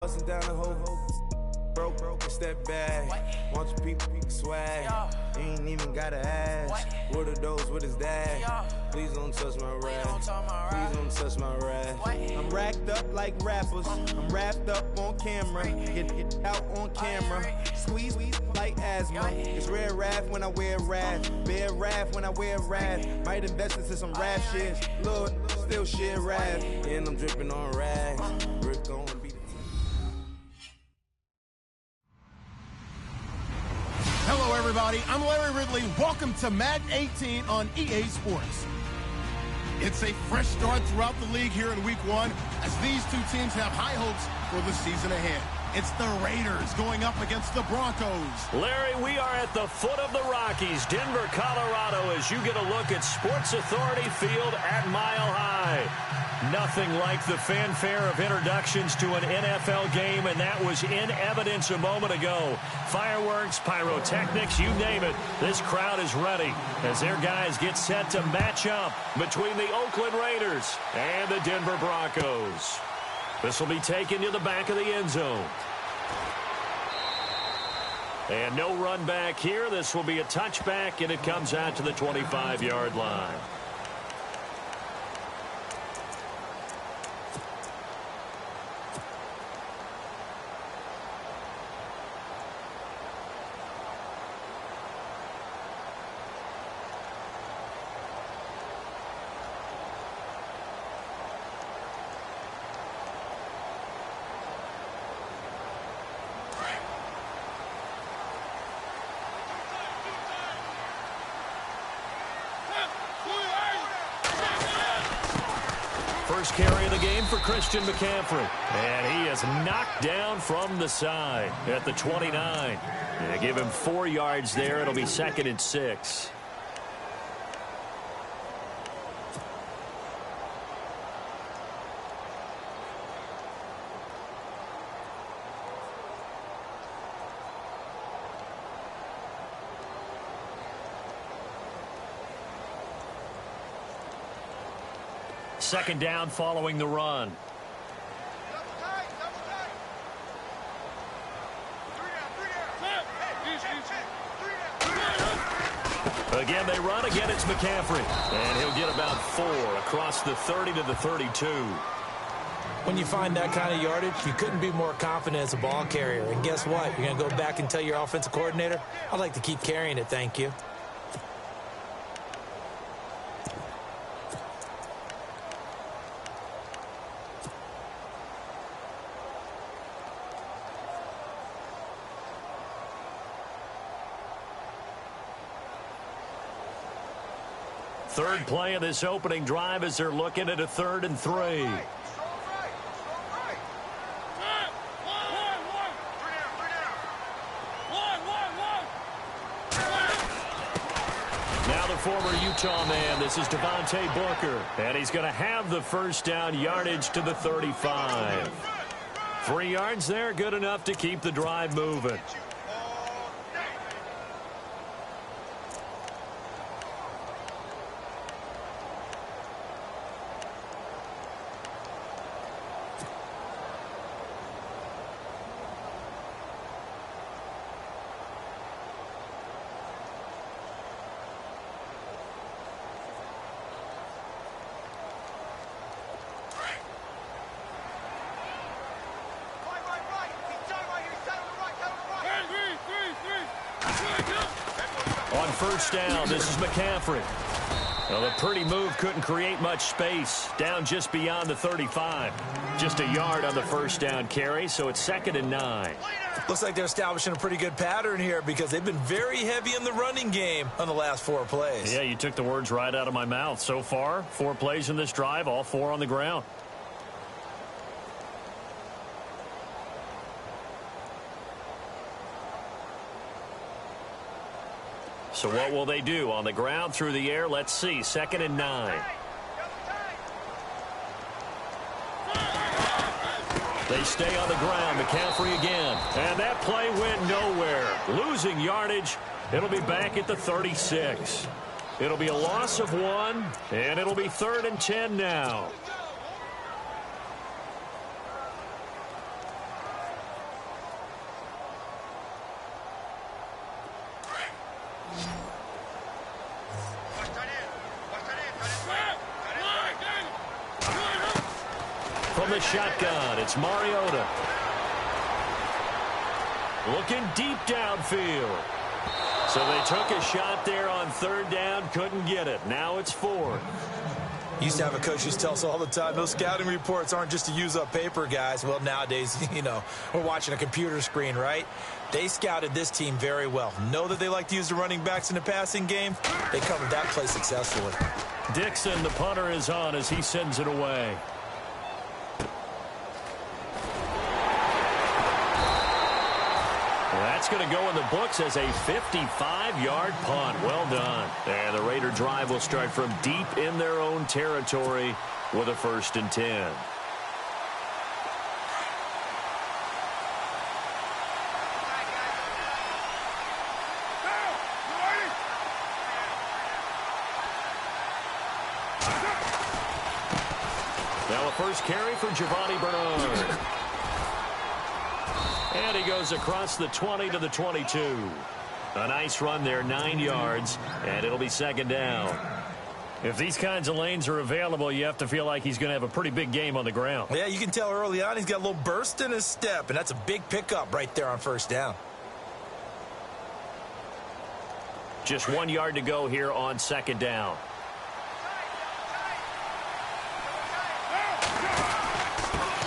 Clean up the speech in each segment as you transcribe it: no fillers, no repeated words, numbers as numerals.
Bustin' down the whole broke, step back. Want your people swag. You ain't even gotta ask. What are those with his dad? Please don't touch my rap. Please don't touch my rap. I'm racked up like rappers. I'm wrapped up on camera. Get out on camera. Squeeze like asthma. It's rare wrath when I wear wrath. Bear wrath when I wear wrath. Might invest into some rap shit. Lord, still shit wrath. And I'm dripping on rags. Rick gon' be. Hello, everybody. I'm Larry Ridley. Welcome to Madden 18 on EA Sports. It's a fresh start throughout the league here in Week 1 as these two teams have high hopes for the season ahead. It's the Raiders going up against the Broncos. Larry, we are at the foot of the Rockies, Denver, Colorado, as you get a look at Sports Authority Field at Mile High. Nothing like the fanfare of introductions to an NFL game, and that was in evidence a moment ago. Fireworks, pyrotechnics, you name it. This crowd is ready as their guys get set to match up between the Oakland Raiders and the Denver Broncos. This will be taken to the back of the end zone. And no run back here. This will be a touchback, and it comes out to the 25-yard line. First carry of the game for Christian McCaffrey. And he is knocked down from the side at the 29. They give him 4 yards there. It'll be 2nd and 6. Second down following the run. Again, they run. Again, it's McCaffrey. And he'll get about 4 across the 30 to the 32. When you find that kind of yardage, you couldn't be more confident as a ball carrier. And guess what? You're going to go back and tell your offensive coordinator, I'd like to keep carrying it, thank you. Third play of this opening drive as they're looking at a 3rd and 3. Now the former Utah man, this is Devontae Booker, and he's going to have the first down yardage to the 35. 3 yards there, good enough to keep the drive moving. On first down, this is McCaffrey. Well, the pretty move couldn't create much space. Down just beyond the 35. Just a yard on the first down carry, so it's 2nd and 9. Looks like they're establishing a pretty good pattern here because they've been very heavy in the running game on the last 4 plays. Yeah, you took the words right out of my mouth. So far, 4 plays in this drive, all 4 on the ground. So what will they do? On the ground, through the air? Let's see. 2nd and 9. They stay on the ground. McCaffrey again. And that play went nowhere. Losing yardage. It'll be back at the 36. It'll be a loss of 1, and it'll be 3rd and 10 now. From the shotgun, it's Mariota. Looking deep downfield. So they took a shot there on third down, couldn't get it. Now it's fourth. Used to have a coach who used to tell us all the time, those scouting reports aren't just to use up paper, guys. Well, nowadays, we're watching a computer screen, right? They scouted this team very well. Know that they like to use the running backs in the passing game. They covered that play successfully. Dixon, the punter, is on as he sends it away. That's going to go in the books as a 55-yard punt. Well done. And the Raider drive will start from deep in their own territory with a 1st and 10. Now a first carry for Giovanni Bernard. And he goes across the 20 to the 22. A nice run there, 9 yards, and it'll be 2nd down. If these kinds of lanes are available, you have to feel like he's going to have a pretty big game on the ground. Yeah, you can tell early on he's got a little burst in his step, and that's a big pickup right there on 1st down. Just 1 yard to go here on 2nd down.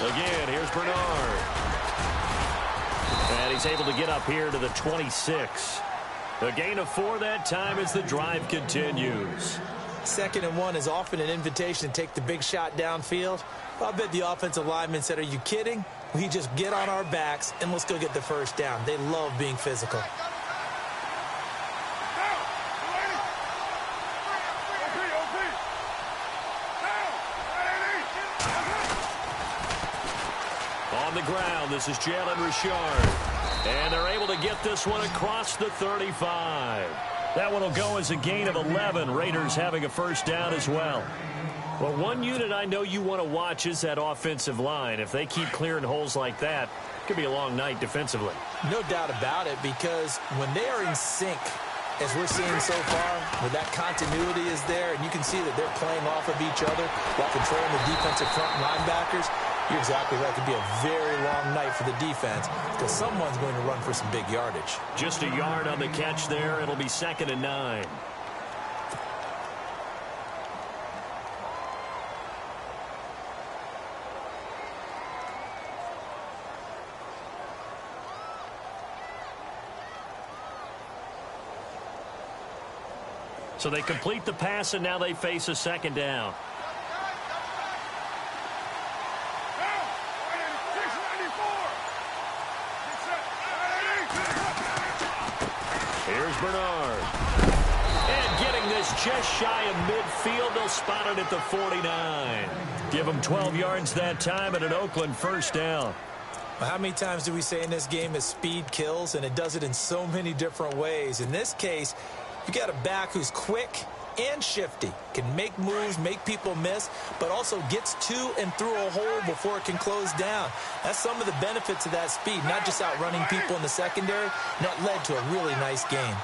Again, here's Bernard. And he's able to get up here to the 26. A gain of 4 that time as the drive continues. 2nd and 1 is often an invitation to take the big shot downfield. I bet the offensive lineman said, are you kidding? We just get on our backs and let's go get the 1st down. They love being physical. On the ground, this is Jalen Richard. And they're able to get this one across the 35. That one will go as a gain of 11. Raiders having a 1st down as well. Well, one unit I know you want to watch is that offensive line. If they keep clearing holes like that, it could be a long night defensively. No doubt about it, because when they are in sync, as we're seeing so far, where that continuity is there, and you can see that they're playing off of each other while controlling the defensive front linebackers, you're exactly right. It could be a very long night for the defense because someone's going to run for some big yardage. Just a yard on the catch there. It'll be 2nd and 9. So they complete the pass, and now they face a 2nd down. Here's Bernard. And getting this just shy of midfield. They'll spot it at the 49. Give them 12 yards that time and an Oakland 1st down. Well, how many times do we say in this game is speed kills, and it does it in so many different ways. In this case, you got a back who's quick and shifty, can make moves, make people miss, but also gets to and through a hole before it can close down. That's some of the benefits of that speed, not just outrunning people in the secondary, and that led to a really nice game.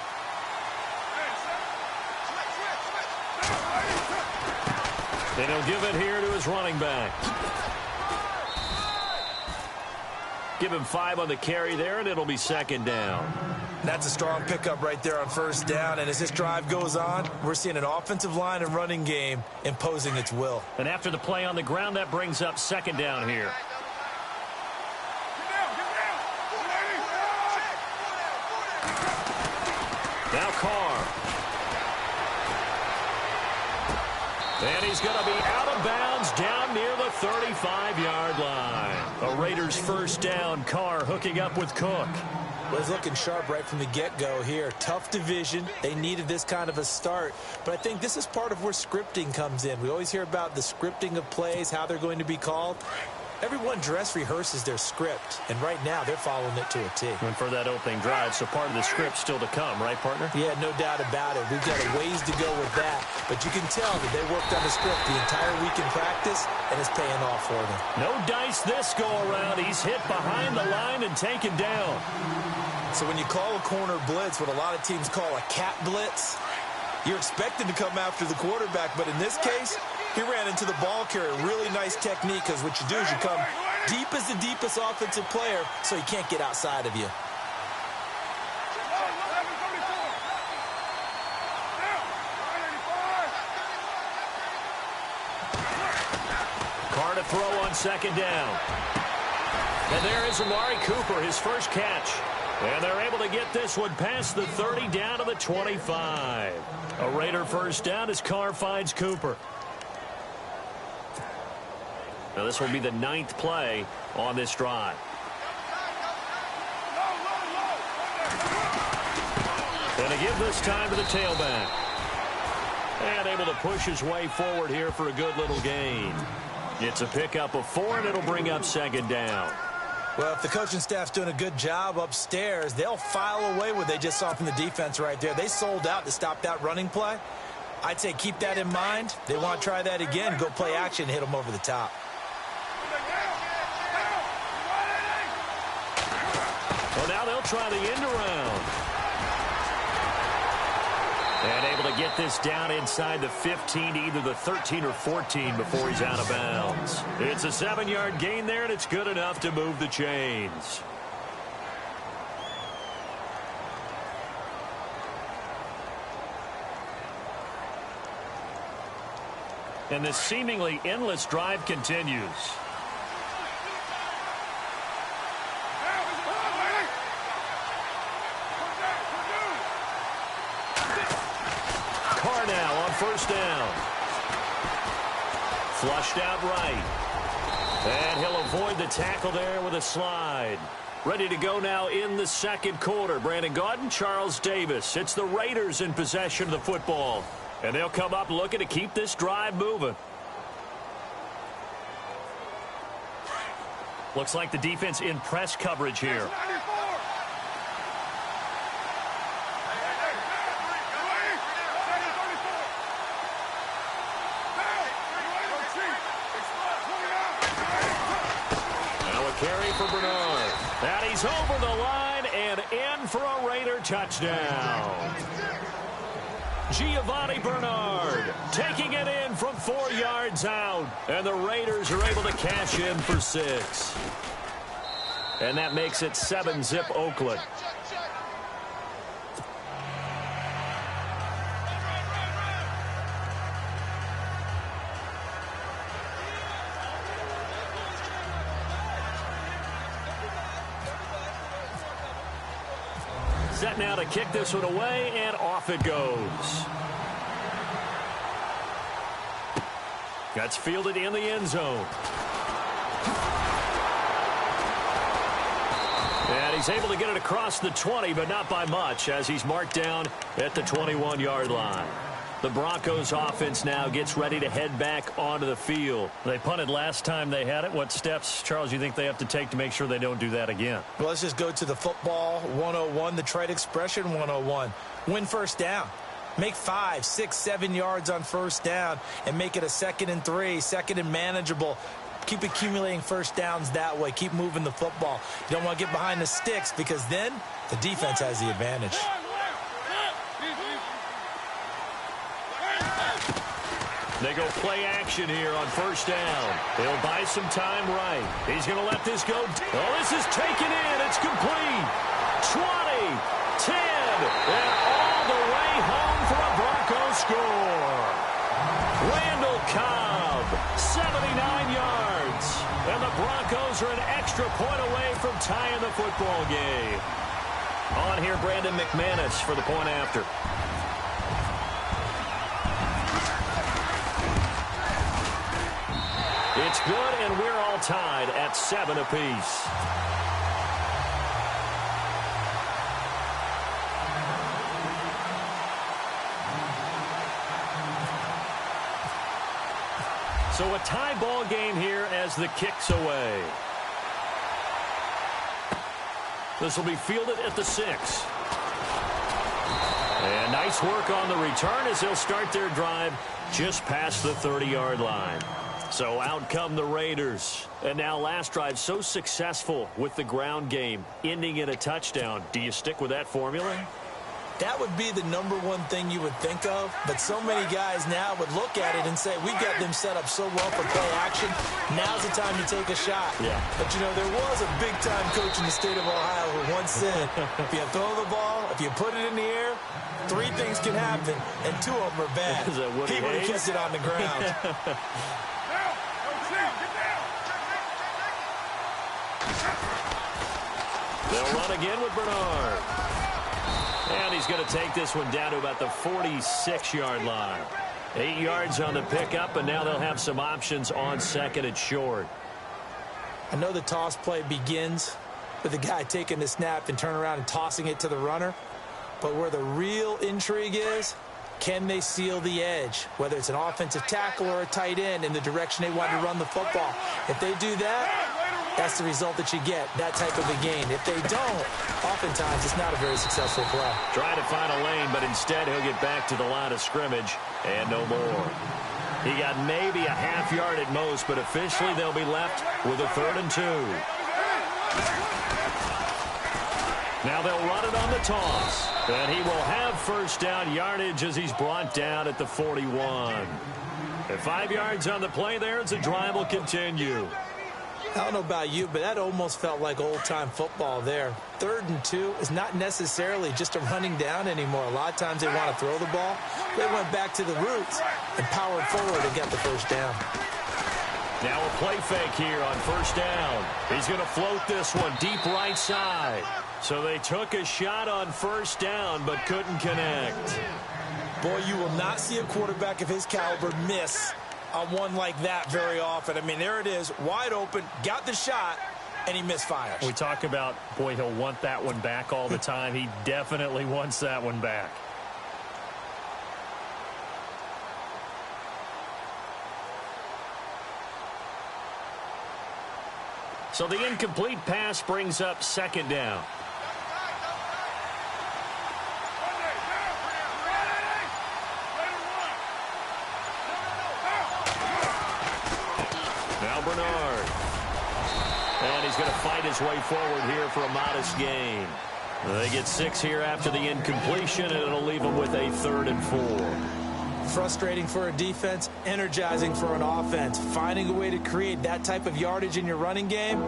And he'll give it here to his running back. Give him 5 on the carry there, and it'll be 2nd down. That's a strong pickup right there on 1st down, and as this drive goes on, we're seeing an offensive line and running game imposing its will. And after the play on the ground, that brings up 2nd down here. Now Carr. And he's going to be out of bounds down near the 35-yard line. A Raiders 1st down. Carr hooking up with Cook. Well, he's looking sharp right from the get-go here. Tough division. They needed this kind of a start. But I think this is part of where scripting comes in. We always hear about the scripting of plays, how they're going to be called. Everyone dress rehearses their script, and right now they're following it to a T. And for that opening drive, so part of the script still to come, right, partner? Yeah, no doubt about it. We've got a ways to go with that, but you can tell that they worked on the script the entire week in practice, and it's paying off for them. No dice this go-around. He's hit behind the line and taken down. So when you call a corner blitz, what a lot of teams call a cat blitz, you're expected to come after the quarterback, but in this case, He ran into the ball carrier. Really nice technique, because what you do is you come deep as the deepest offensive player so he can't get outside of you. Carr to throw on second down. And there is Amari Cooper, his first catch. And they're able to get this one past the 30 down to the 25. A Raider first down as Carr finds Cooper. Now this will be the 9th play on this drive. And to give this time to the tailback. And able to push his way forward here for a good little gain. It's a pickup of 4, and it'll bring up second down. Well, if the coaching staff's doing a good job upstairs, they'll file away what they just saw from the defense right there. They sold out to stop that running play. I'd say keep that in mind. They want to try that again, go play action, hit them over the top. Well, now they'll try the end around. And able to get this down inside the 15, either the 13 or 14 before he's out of bounds. It's a 7-yard gain there, and it's good enough to move the chains. And this seemingly endless drive continues. Carr now on first down. Flushed out right. And he'll avoid the tackle there with a slide. Ready to go now in the second quarter. Brandon Gaudin, Charles Davis. It's the Raiders in possession of the football. And they'll come up looking to keep this drive moving. Looks like the defense in press coverage here. Carry for Bernard. And he's over the line and in for a Raider touchdown. Giovanni Bernard taking it in from 4 yards out. And the Raiders are able to cash in for 6. And that makes it 7-zip Oakland. Set now to kick this one away, and off it goes. That's fielded in the end zone. And he's able to get it across the 20, but not by much, as he's marked down at the 21-yard line. The Broncos offense now gets ready to head back onto the field. They punted last time they had it. What steps, Charles, you think they have to take to make sure they don't do that again? Well, let's just go to the football 101, the trade expression 101. Win first down. Make 5, 6, 7 yards on first down and make it a 2nd and 3, 2nd and manageable. Keep accumulating first downs that way. Keep moving the football. You don't want to get behind the sticks, because then the defense has the advantage. They go play action here on first down. They'll buy some time right. He's going to let this go. Oh, this is taken in. It's complete. 20, 10, and all the way home for a Broncos score. Randall Cobb, 79 yards. And the Broncos are an extra point away from tying the football game. On here, Brandon McManus for the point after. It's good, and we're all tied at 7 apiece. So a tie ball game here as the kick's away. This will be fielded at the 6. And nice work on the return as they'll start their drive just past the 30-yard line. So out come the Raiders. And now last drive so successful with the ground game, ending in a touchdown. Do you stick with that formula? That would be the #1 thing you would think of, but so many guys now would look at it and say, we've got them set up so well for play action. Now's the time to take a shot. Yeah. But, you know, there was a big-time coach in the state of Ohio who once said, if you throw the ball, if you put it in the air, 3 things can happen, and 2 of them are bad. Is that Woody He would have Hayes? kept it on the ground. They'll run again with Bernard. And he's going to take this one down to about the 46-yard line. 8 yards on the pickup, and now they'll have some options on second and short. I know the toss play begins with the guy taking the snap and turn around and tossing it to the runner. But where the real intrigue is, can they seal the edge? Whether it's an offensive tackle or a tight end in the direction they want to run the football. If they do that, that's the result that you get, that type of a gain. If they don't, oftentimes it's not a very successful play. Trying to find a lane, but instead he'll get back to the line of scrimmage and no more. He got maybe a half yard at most, but officially they'll be left with a 3rd and 2. Now they'll run it on the toss. And he will have first down yardage as he's brought down at the 41. And 5 yards on the play there as the drive will continue. I don't know about you, but that almost felt like old-time football there. 3rd and 2 is not necessarily just a running down anymore. A lot of times they want to throw the ball. They went back to the roots and powered forward and got the first down. Now a play fake here on first down. He's going to float this one deep right side. So they took a shot on first down but couldn't connect. Boy, you will not see a quarterback of his caliber miss on one like that very often. I mean, there it is, wide open, got the shot, and he misfires. We talk about, boy, he'll want that one back all the time. He definitely wants that one back. So the incomplete pass brings up 2nd down. Bernard. And he's going to fight his way forward here for a modest gain. They get 6 here after the incompletion, and it'll leave them with a 3rd and 4. Frustrating for a defense, energizing for an offense. Finding a way to create that type of yardage in your running game,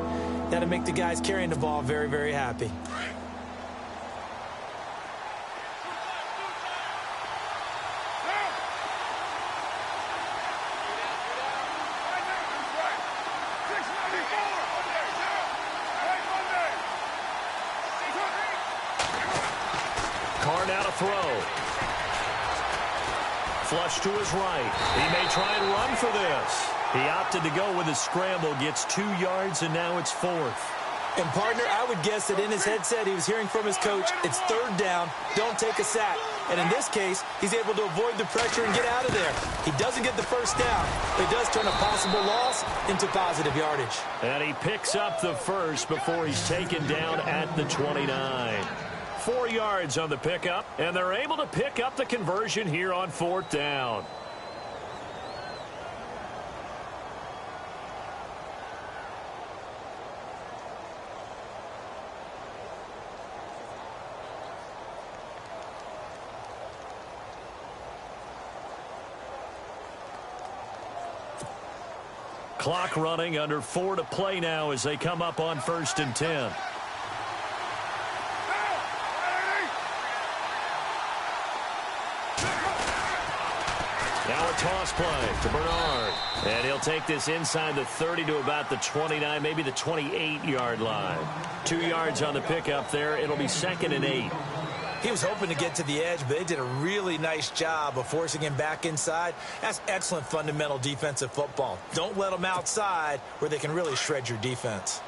that'll make the guys carrying the ball very, very happy. Throw. Flush to his right. He may try and run for this. He opted to go with a scramble, gets 2 yards, and now it's 4th. And, partner, I would guess that in his headset he was hearing from his coach, it's 3rd down, don't take a sack. And in this case, he's able to avoid the pressure and get out of there. He doesn't get the first down, but he does turn a possible loss into positive yardage. And he picks up the first before he's taken down at the 29. 4 yards on the pickup, and they're able to pick up the conversion here on 4th down. Clock running, under 4 to play now as they come up on 1st and 10. Now a toss play to Bernard. And he'll take this inside the 30 to about the 29, maybe the 28-yard line. 2 yards on the pickup there. It'll be 2nd and 8. He was hoping to get to the edge, but they did a really nice job of forcing him back inside. That's excellent fundamental defensive football. Don't let them outside where they can really shred your defense.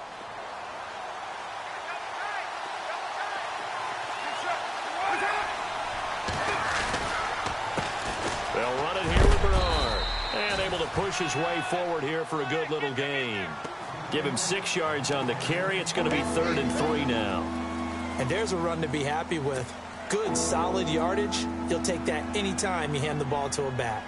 They'll run it here with Bernard. And able to push his way forward here for a good little gain. Give him 6 yards on the carry. It's going to be 3rd and 3 now. And there's a run to be happy with. Good, solid yardage. You'll take that anytime you hand the ball to a back.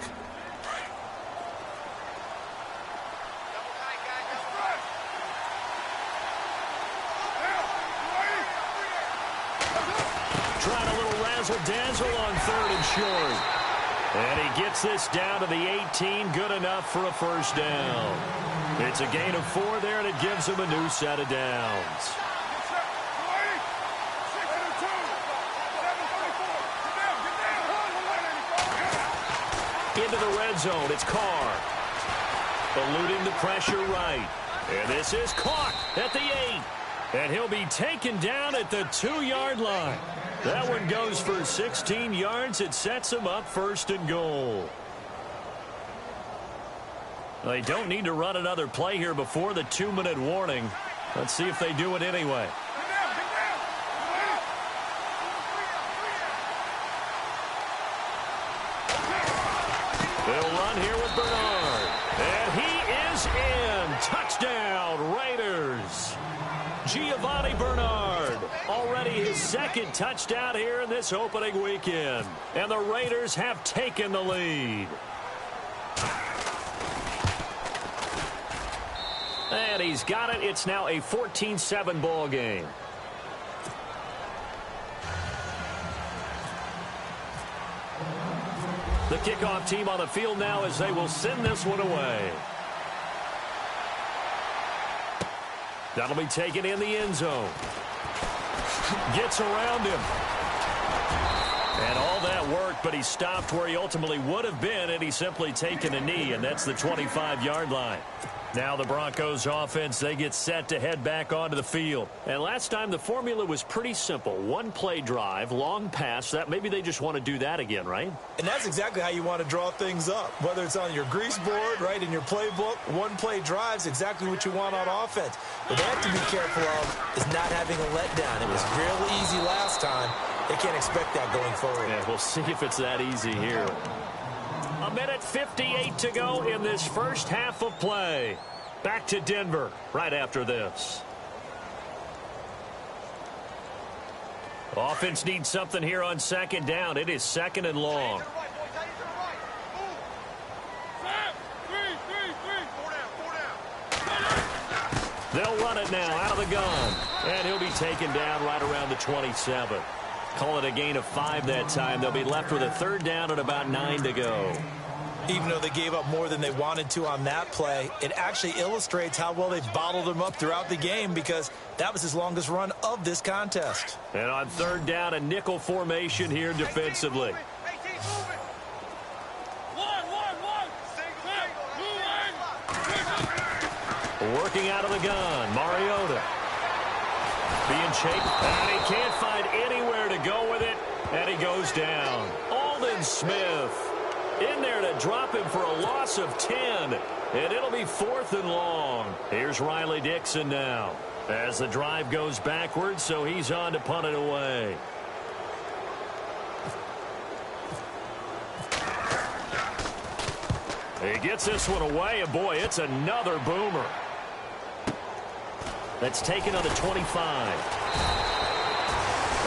trying a little razzle-dazzle on 3rd and short. And he gets this down to the 18, good enough for a first down. It's a gain of 4 there, and it gives him a new set of downs. Into the red zone, it's Carr. Eluding the pressure right. And this is caught at the 8. And he'll be taken down at the 2-yard line. That one goes for 16 yards. It sets him up 1st and goal. They don't need to run another play here before the 2-minute warning. Let's see if they do it anyway. They'll run here with Bernard. And he is in. Touchdown, Raiders. Giovanni Bernard, already his 2nd touchdown here in this opening weekend. And the Raiders have taken the lead. And he's got it. It's now a 14-7 ball game. The kickoff team on the field now as they will send this one away. That'll be taken in the end zone. Gets around him. And all that worked, but he stopped where he ultimately would have been, and he's simply taken a knee, and that's the 25-yard line. Now the Broncos offense, they get set to head back onto the field. And last time the formula was pretty simple. 1-play drive, long pass. That maybe they just want to do that again, right? And that's exactly how you want to draw things up. Whether it's on your grease board, right, in your playbook, 1-play drive's exactly what you want on offense. What they have to be careful of is not having a letdown. It was real easy last time. They can't expect that going forward. Yeah, we'll see if it's that easy here. 1:58 to go in this first half of play. Back to Denver right after this. Offense needs something here on 2nd down. It is 2nd and long. They'll run it now out of the gun. And he'll be taken down right around the 27. Call it a gain of 5 that time. They'll be left with a 3rd down and about 9 to go. Even though they gave up more than they wanted to on that play, it actually illustrates how well they've bottled them up throughout the game because that was his longest run of this contest. And on 3rd down, a nickel formation here defensively. Working out of the gun, Mariota. Being chased, and he can't find anywhere to go with it, and he goes down. Aldon Smith in there to drop him for a loss of 10, and it'll be 4th and long. Here's Riley Dixon now as the drive goes backwards, so he's on to punt it away. He gets this one away, and boy, it's another boomer. That's taken on the 25.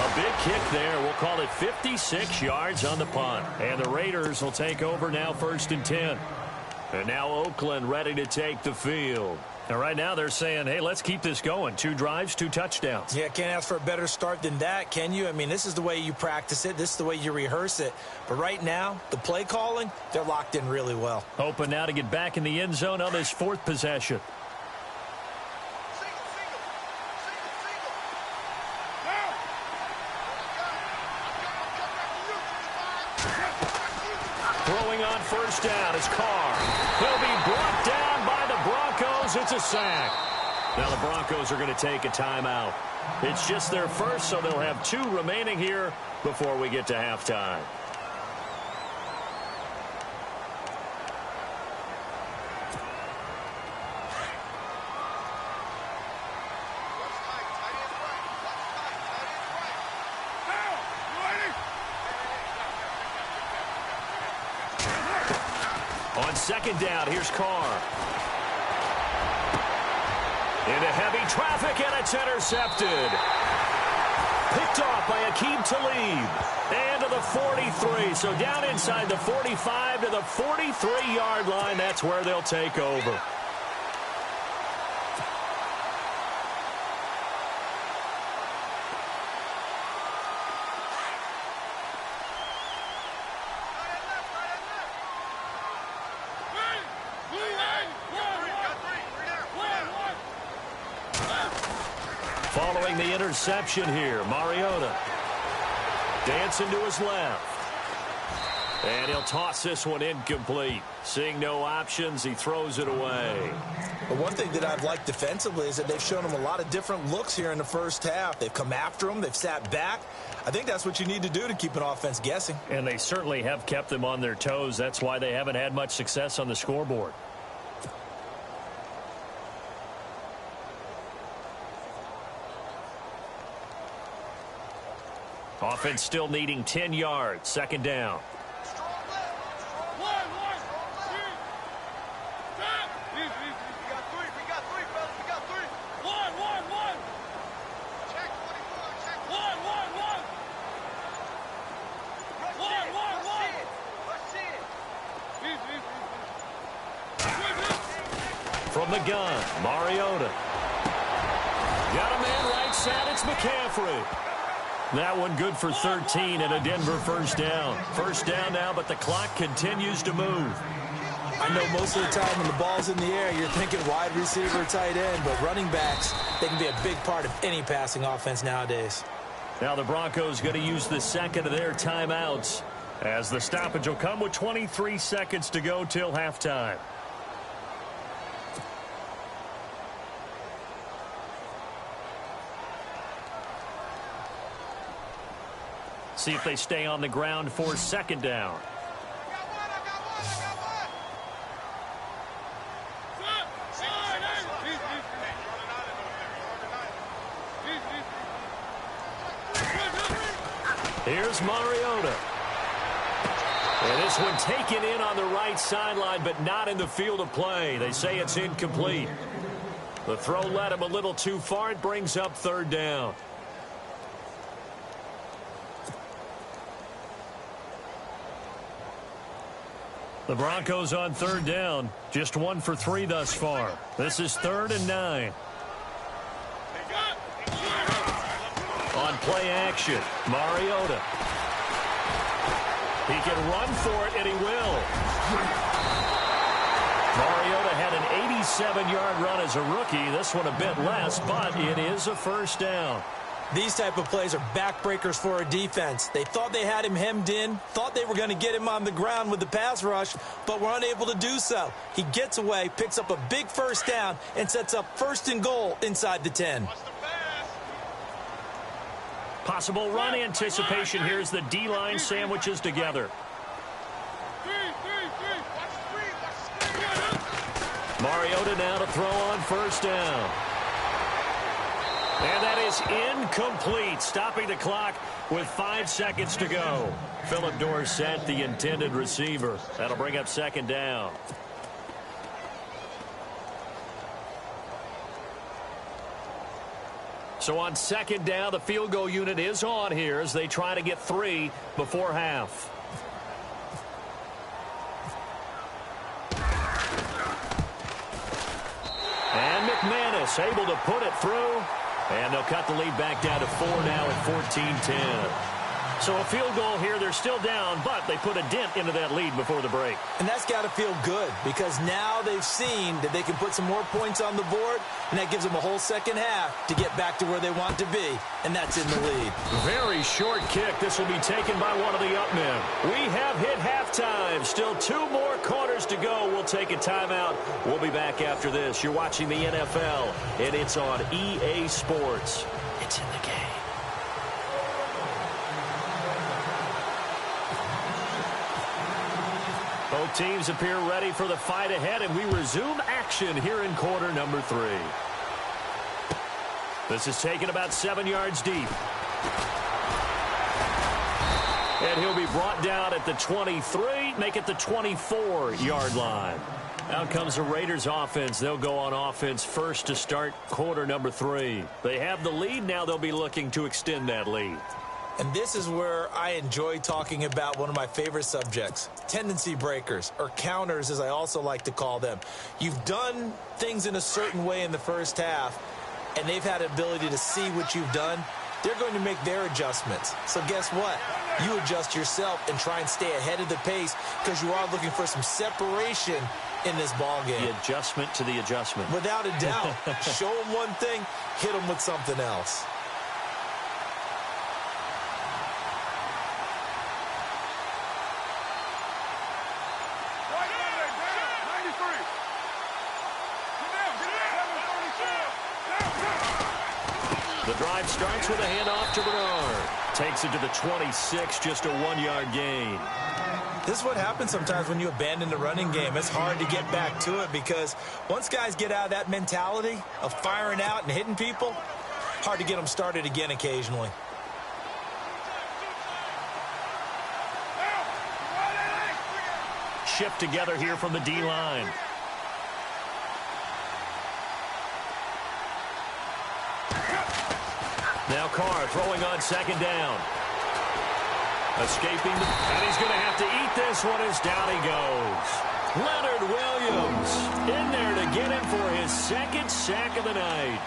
A big kick there. We'll call it 56 yards on the punt. And the Raiders will take over now 1st and 10. And now Oakland ready to take the field. And right now they're saying, hey, let's keep this going. 2 drives, 2 touchdowns. Yeah, can't ask for a better start than that, can you? I mean, this is the way you practice it. This is the way you rehearse it. But right now, the play calling, they're locked in really well. Hoping now to get back in the end zone on this 4th possession. Throwing on 1st down is Carr. He'll be brought down by the Broncos. It's a sack. Now the Broncos are going to take a timeout. It's just their first, so they'll have 2 remaining here before we get to halftime. On 2nd down, here's Carr. Into heavy traffic, and it's intercepted. Picked off by Aqib Talib. And to the 43. So down inside the 45 to the 43-yard line. That's where they'll take over. following the interception here. Mariota dancing to his left. And he'll toss this one incomplete. Seeing no options, he throws it away. But one thing that I've liked defensively is that they've shown him a lot of different looks here in the first half. They've come after him. They've sat back. I think that's what you need to do to keep an offense guessing. And they certainly have kept them on their toes. That's why they haven't had much success on the scoreboard. Offense still needing 10 yards. Second down. From the gun, Mariota. Got a man right side, it's McCaffrey. That one good for 13 and a Denver first down. First down now, but the clock continues to move. I know most of the time when the ball's in the air, you're thinking wide receiver, tight end, but running backs, they can be a big part of any passing offense nowadays. Now the Broncos going to use the second of their timeouts as the stoppage will come with 23 seconds to go till halftime. See if they stay on the ground for second down. Here's Mariota. And this one taken in on the right sideline, but not in the field of play. They say it's incomplete. The throw led him a little too far. It brings up third down. The Broncos on third down. Just 1 for 3 thus far. This is 3rd and 9. On play action, Mariota. He can run for it, and he will. Mariota had an 87-yard run as a rookie. This one a bit less, but it is a first down. These type of plays are backbreakers for a defense. They thought they had him hemmed in, thought they were going to get him on the ground with the pass rush, but were unable to do so. He gets away, picks up a big first down, and sets up 1st and goal inside the 10. Possible run anticipation here as the D-line sandwiches together. Mariota now to throw on first down. And that is incomplete, stopping the clock with 5 seconds to go. Philip Dorsett, the intended receiver. That'll bring up second down. So on second down, the field goal unit is on here as they try to get 3 before half. And McManus able to put it through. And they'll cut the lead back down to 4 now at 14-10. So a field goal here. They're still down, but they put a dent into that lead before the break. And that's got to feel good because now they've seen that they can put some more points on the board, and that gives them a whole second half to get back to where they want to be, and that's in the lead. Very short kick. This will be taken by one of the up men. We have hit halftime. Still 2 more quarters to go. We'll take a timeout. We'll be back after this. You're watching the NFL, and it's on EA Sports. It's in the game. Both teams appear ready for the fight ahead, and we resume action here in quarter number 3. This is taken about 7 yards deep. And he'll be brought down at the 23, make it the 24-yard line. Out comes the Raiders offense. They'll go on offense first to start quarter number 3. They have the lead. Now they'll be looking to extend that lead. And this is where I enjoy talking about one of my favorite subjects, tendency breakers, or counters as I also like to call them. You've done things in a certain way in the first half, and they've had an ability to see what you've done. They're going to make their adjustments. So guess what? You adjust yourself and try and stay ahead of the pace because you are looking for some separation in this ball game. The adjustment to the adjustment. Without a doubt. Show them one thing, hit them with something else. The drive starts with a handoff to Bernard. Takes it to the 26, just a 1-yard gain. This is what happens sometimes when you abandon the running game. It's hard to get back to it because once guys get out of that mentality of firing out and hitting people, hard to get them started again occasionally. Shift together here from the D-line. Now Carr throwing on second down. Escaping, and he's going to have to eat this one as down he goes. Leonard Williams in there to get him for his second sack of the night.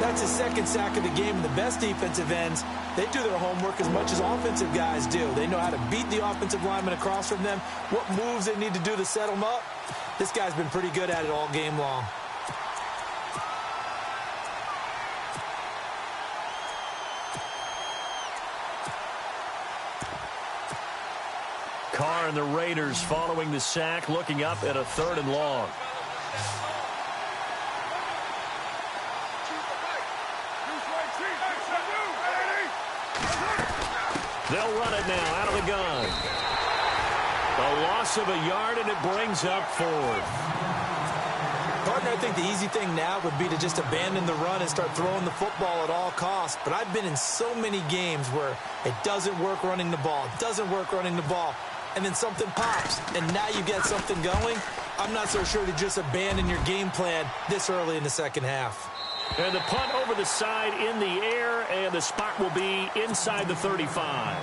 That's his second sack of the game, and the best defensive ends, they do their homework as much as offensive guys do. They know how to beat the offensive lineman across from them, what moves they need to do to set them up. This guy's been pretty good at it all game long. Carr and the Raiders following the sack, looking up at a 3rd and long. They'll run it now out of the gun. A loss of a yard, and it brings up 4th. Partner, I think the easy thing now would be to just abandon the run and start throwing the football at all costs. But I've been in so many games where it doesn't work running the ball, and then something pops, and now you get something going. I'm not so sure to just abandon your game plan this early in the second half. And the punt over the side in the air, and the spot will be inside the 35.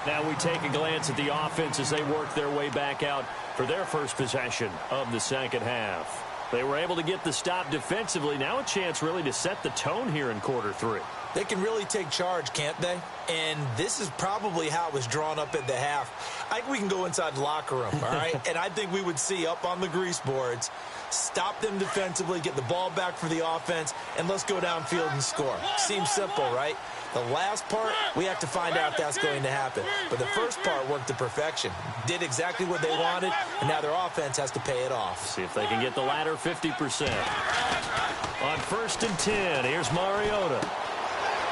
Now we take a glance at the offense as they work their way back out for their first possession of the second half. They were able to get the stop defensively. Now a chance really to set the tone here in quarter 3. They can really take charge, can't they? And this is probably how it was drawn up at the half. I think we can go inside the locker room, all right? And I think we would see up on the grease boards, stop them defensively, get the ball back for the offense, and let's go downfield and score. Seems simple, right? The last part, we have to find out if that's going to happen. But the first part worked to perfection. Did exactly what they wanted, and now their offense has to pay it off. See if they can get the latter 50%. On 1st and 10, here's Mariota.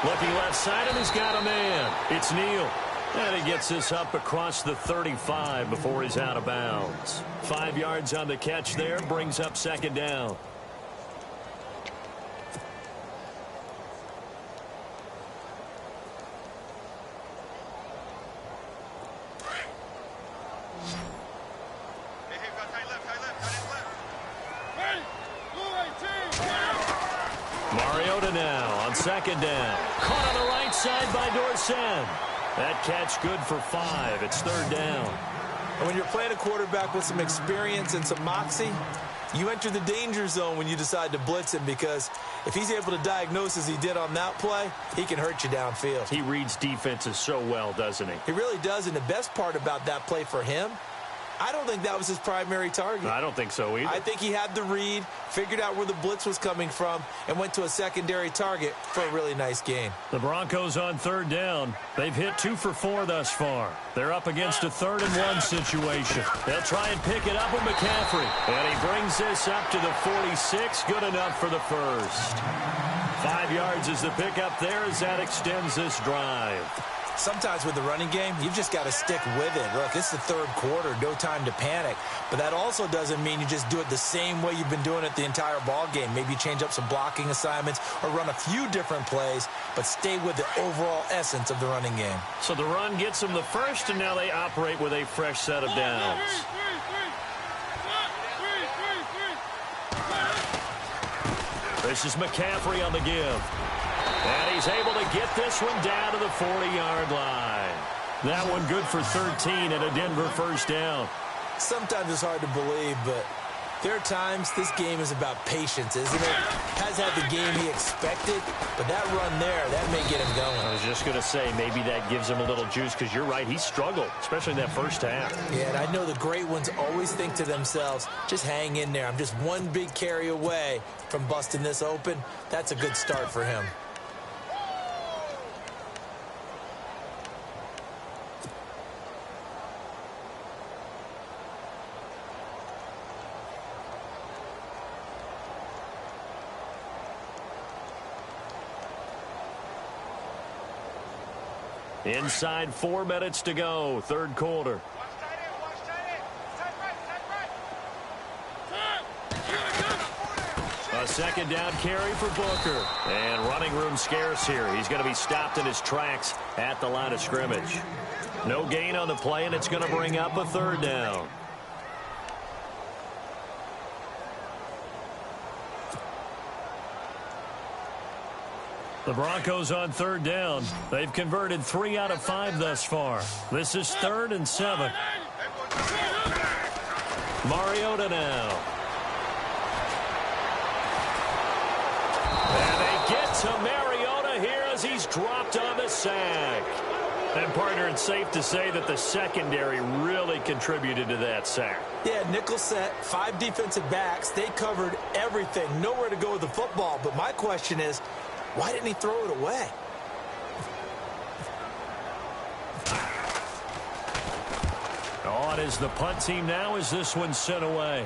Looking left side, and he's got a man. It's Neal. And he gets this up across the 35 before he's out of bounds. 5 yards on the catch there, brings up 2nd down. Mariota now on 2nd down. Caught on the right side by Dorsett. That catch good for 5. It's 3rd down. And when you're playing a quarterback with some experience and some moxie, you enter the danger zone when you decide to blitz him, because if he's able to diagnose as he did on that play, he can hurt you downfield. He reads defenses so well, doesn't he? He really does, and the best part about that play for him, I don't think that was his primary target. I don't think so either. I think he had the read, figured out where the blitz was coming from, and went to a secondary target for a really nice gain. The Broncos on 3rd down. They've hit 2 for 4 thus far. They're up against a 3rd and 1 situation. They'll try and pick it up with McCaffrey. And he brings this up to the 46. Good enough for the first. 5 yards is the pickup there as that extends this drive. Sometimes with the running game, you've just got to stick with it. Look, it's the 3rd quarter, no time to panic. But that also doesn't mean you just do it the same way you've been doing it the entire ball game. Maybe change up some blocking assignments or run a few different plays, but stay with the overall essence of the running game. So the run gets them the first, and now they operate with a fresh set of downs. This is McCaffrey on the give. And he's able to get this one down to the 40-yard line. That one good for 13 and a Denver 1st down. Sometimes it's hard to believe, but There are times this game is about patience, isn't it? Has had the game he expected, but that run there, that may get him going. I was just going to say, maybe that gives him a little juice, because you're right, he struggled, especially in that first half. Yeah, and I know the great ones always think to themselves, just hang in there. I'm just one big carry away from busting this open. That's a good start for him. Inside 4 minutes to go, third quarter. A second down carry for Booker. And running room scarce here. He's going to be stopped in his tracks at the line of scrimmage. No gain on the play, and it's going to bring up a third down. The Broncos on third down. They've converted 3 out of 5 thus far. This is 3rd and 7. Mariota now. And they get to Mariota here as he's dropped on the sack. And, partner, it's safe to say that the secondary really contributed to that sack. Yeah, nickel set, 5 defensive backs. They covered everything. Nowhere to go with the football. But my question is, why didn't he throw it away? On is the punt team now as this one's sent away.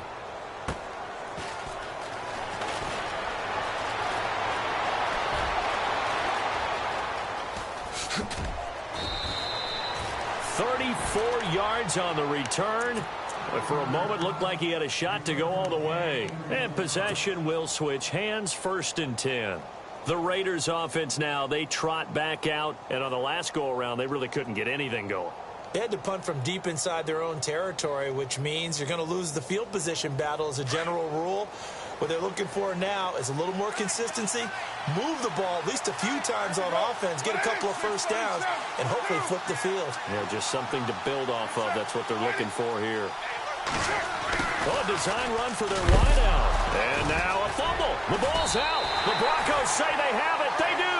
"34 yards on the return. But for a moment, looked like he had a shot to go all the way. And possession will switch hands, 1st and 10. The Raiders offense now, they trot back out. And on the last go-around, they really couldn't get anything going. They had to punt from deep inside their own territory, which means you're going to lose the field position battle as a general rule. What they're looking for now is a little more consistency, move the ball at least a few times on offense, get a couple of first downs, and hopefully flip the field. Yeah, just something to build off of. That's what they're looking for here. Oh, a design run for their wideout. And now a fumble. The ball's out. The Broncos say they have it. They do.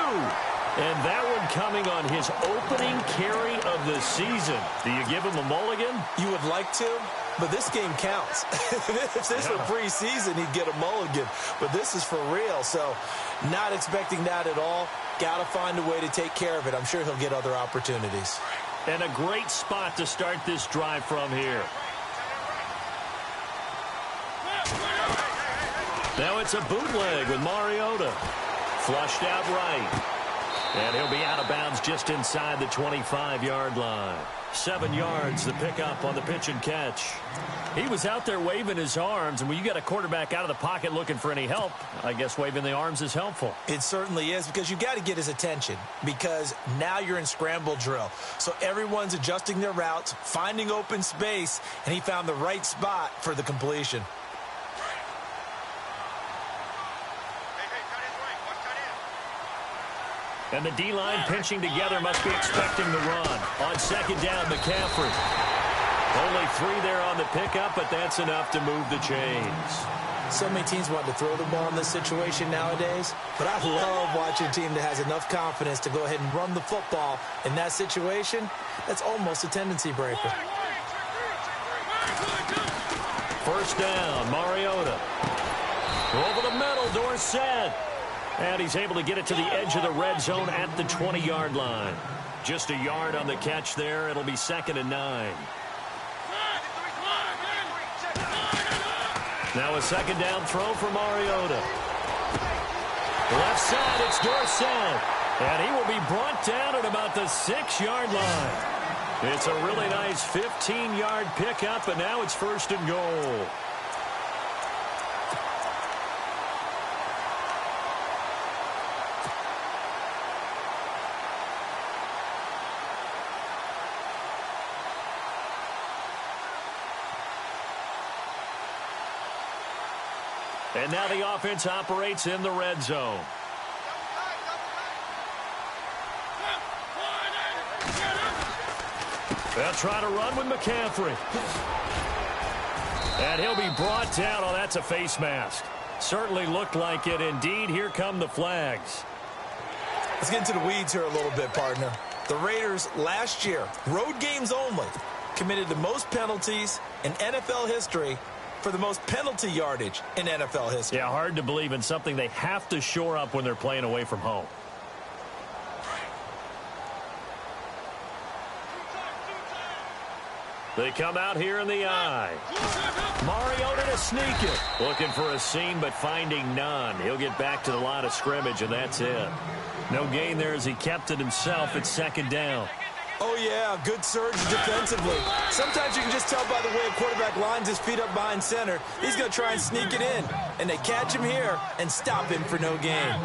And that one coming on his opening carry of the season. Do you give him a mulligan? You would like to, but this game counts. If this were preseason, he'd get a mulligan. But this is for real, so not expecting that at all. Got to find a way to take care of it. I'm sure he'll get other opportunities. And a great spot to start this drive from here. Now it's a bootleg with Mariota. Flushed out right. And he'll be out of bounds just inside the 25-yard line. 7 yards, the pickup on the pitch and catch. He was out there waving his arms, and when you got a quarterback out of the pocket looking for any help, I guess waving the arms is helpful. It certainly is, because you got to get his attention, because now you're in scramble drill. So everyone's adjusting their routes, finding open space, and he found the right spot for the completion. And the D-line pinching together, must be expecting the run. On second down, McCaffrey. Only 3 there on the pickup, but that's enough to move the chains. So many teams want to throw the ball in this situation nowadays, but I love watching a team that has enough confidence to go ahead and run the football in that situation. That's almost a tendency breaker. First down, Mariota. Over the middle, Dorsett. And he's able to get it to the edge of the red zone at the 20-yard line. Just a yard on the catch there. It'll be 2nd and 9. Now a second down throw for Mariota. Left side, it's Dorsett. And he will be brought down at about the 6-yard line. It's a really nice 15-yard pickup, and now it's 1st and goal. And now the offense operates in the red zone. They'll try to run with McCaffrey. And he'll be brought down. Oh, that's a face mask. Certainly looked like it. Indeed, here come the flags. Let's get into the weeds here a little bit, partner. The Raiders last year, road games only, committed the most penalties in NFL history for the most penalty yardage in NFL history. Yeah, hard to believe in something they have to shore up when they're playing away from home. They come out here in the eye. Mariota to sneak it. Looking for a seam, but finding none. He'll get back to the line of scrimmage, and that's it. No gain there as he kept it himself at second down. Oh, yeah, good surge defensively. Sometimes you can just tell by the way a quarterback lines his feet up behind center. He's going to try and sneak it in. And they catch him here and stop him for no gain.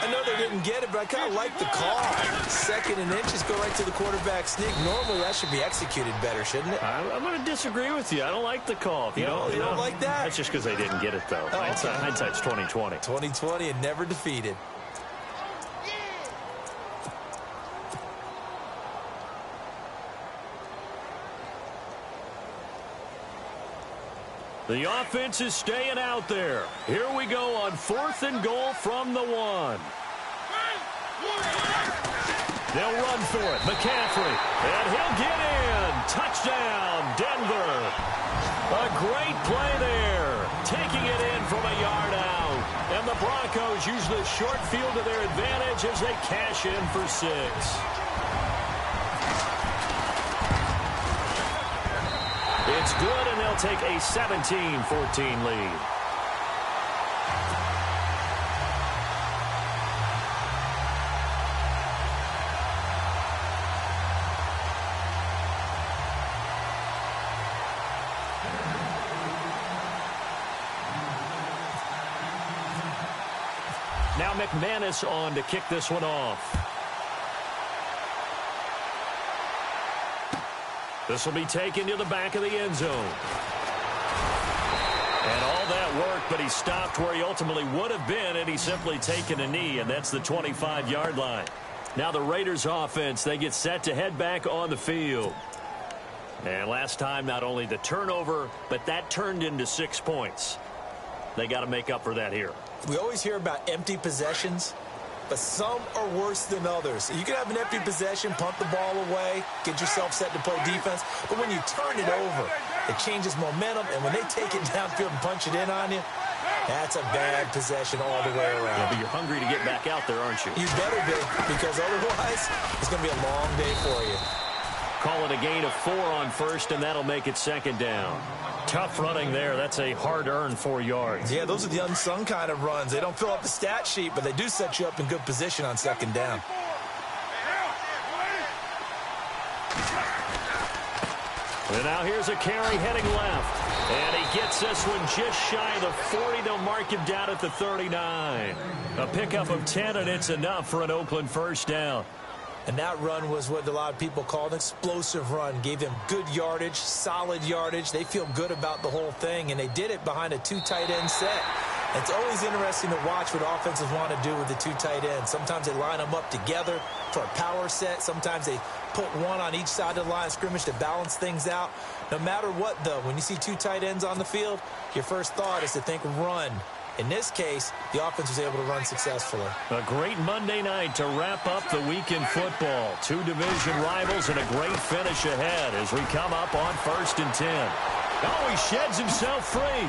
I know they didn't get it, but I kind of like the call. 2nd and inches, go right to the quarterback sneak. Normally, that should be executed better, shouldn't it? I'm going to disagree with you. I don't like the call. You don't like that? That's just because they didn't get it, though. Oh, okay. Hindsight's 20/20. 20/20 and never defeated. The offense is staying out there. Here we go on 4th and goal from the 1. They'll run for it. McCaffrey. And he'll get in. Touchdown, Denver. A great play there. Taking it in from a yard out. And the Broncos use the short field to their advantage as they cash in for 6. It's good, and they'll take a 17-14 lead. Now McManus on to kick this one off. This will be taken to the back of the end zone. And all that work, but he stopped where he ultimately would have been, and he's simply taken a knee, and that's the 25-yard line. Now the Raiders offense, they get set to head back on the field. And last time, not only the turnover, but that turned into 6 points. They got to make up for that here. We always hear about empty possessions, but some are worse than others. You can have an empty possession, punt the ball away, get yourself set to play defense, but when you turn it over, it changes momentum, and when they take it downfield and punch it in on you, that's a bad possession all the way around. Yeah, but you're hungry to get back out there, aren't you? You better be, because otherwise, it's going to be a long day for you. Call it a gain of 4 on 1st, and that'll make it 2nd down. Tough running there. That's a hard-earned 4 yards. Yeah, those are the unsung kind of runs. They don't fill up the stat sheet, but they do set you up in good position on 2nd down. And now here's a carry heading left. And he gets this one just shy of the 40. They'll mark him down at the 39. A pickup of 10, and it's enough for an Oakland 1st down. And that run was what a lot of people call an explosive run. Gave them good yardage, solid yardage. They feel good about the whole thing, and they did it behind a 2 tight end set. It's always interesting to watch what offenses want to do with the 2 tight ends. Sometimes they line them up together for a power set. Sometimes they put one on each side of the line of scrimmage to balance things out. No matter what, though, when you see 2 tight ends on the field, your first thought is to think run. In this case, the offense was able to run successfully. A great Monday night to wrap up the week in football. 2 division rivals and a great finish ahead as we come up on 1st and 10. Oh, he sheds himself free.